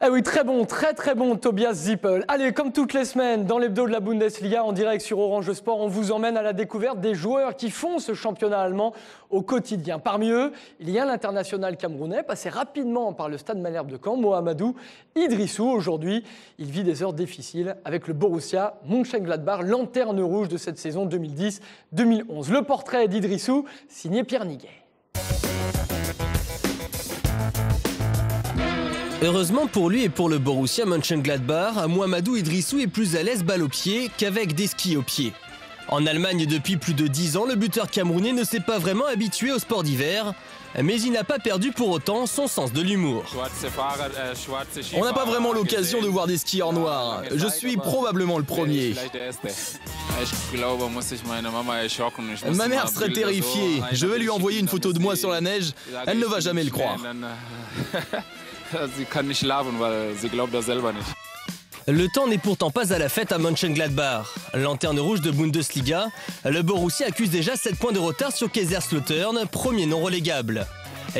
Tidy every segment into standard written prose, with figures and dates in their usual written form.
Eh oui, très bon, très bon Tobias Zippel. Allez, comme toutes les semaines, dans l'hebdo de la Bundesliga, en direct sur Orange Sport, on vous emmène à la découverte des joueurs qui font ce championnat allemand au quotidien. Parmi eux, il y a l'international camerounais, passé rapidement par le stade Malherbe de Caen, Mohamedou Idrissou. Aujourd'hui, il vit des heures difficiles avec le Borussia Mönchengladbach, lanterne rouge de cette saison 2010-2011. Le portrait d'Idrissou, signé Pierre Niguet. Heureusement pour lui et pour le Borussia Mönchengladbach, Mohamedou Idrissou est plus à l'aise balle au pied qu'avec des skis au pied. En Allemagne depuis plus de 10 ans, le buteur camerounais ne s'est pas vraiment habitué au sport d'hiver, mais il n'a pas perdu pour autant son sens de l'humour. On n'a pas vraiment l'occasion de voir des skieurs noirs. Je suis probablement le premier. Ma mère serait terrifiée. Je vais lui envoyer une photo de moi sur la neige. Elle ne va jamais le croire. Le temps n'est pourtant pas à la fête à Mönchengladbach. Lanterne rouge de Bundesliga, le Borussia accuse déjà 7 points de retard sur Kaiserslautern, premier non relégable.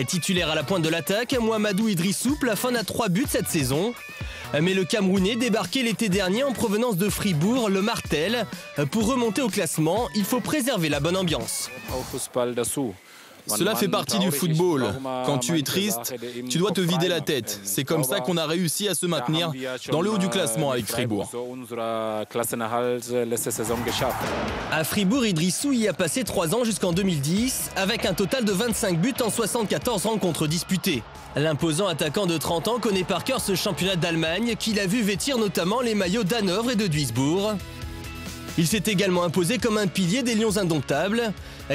Titulaire à la pointe de l'attaque, Mohamedou Idrissou plafonne à 3 buts cette saison. Mais le Camerounais, débarqué l'été dernier en provenance de Fribourg, le martèle. Pour remonter au classement, il faut préserver la bonne ambiance. Cela fait partie du football. Quand tu es triste, tu dois te vider la tête. C'est comme ça qu'on a réussi à se maintenir dans le haut du classement avec Fribourg. À Fribourg, Idrissou y a passé 3 ans jusqu'en 2010, avec un total de 25 buts en 74 rencontres disputées. L'imposant attaquant de 30 ans connaît par cœur ce championnat d'Allemagne qu'il a vu vêtir notamment les maillots d'Hanovre et de Duisbourg. Il s'est également imposé comme un pilier des Lions indomptables.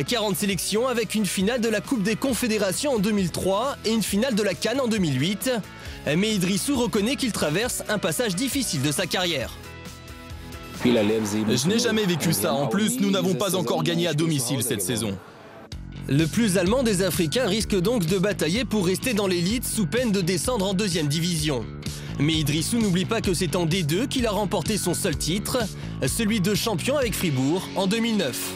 40 sélections avec une finale de la Coupe des Confédérations en 2003 et une finale de la CAN en 2008. Mais Idrissou reconnaît qu'il traverse un passage difficile de sa carrière. Je n'ai jamais vécu ça. En plus, nous n'avons pas encore gagné à domicile cette saison. Le plus allemand des Africains risque donc de batailler pour rester dans l'élite sous peine de descendre en 2e division. Mais Idrissou n'oublie pas que c'est en D2 qu'il a remporté son seul titre, celui de champion avec Fribourg en 2009.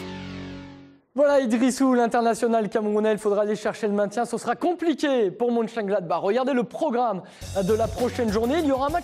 Voilà Idrissou, l'international camerounais, il faudra aller chercher le maintien, ce sera compliqué pour Mönchengladbach. Regardez le programme de la prochaine journée, il y aura un match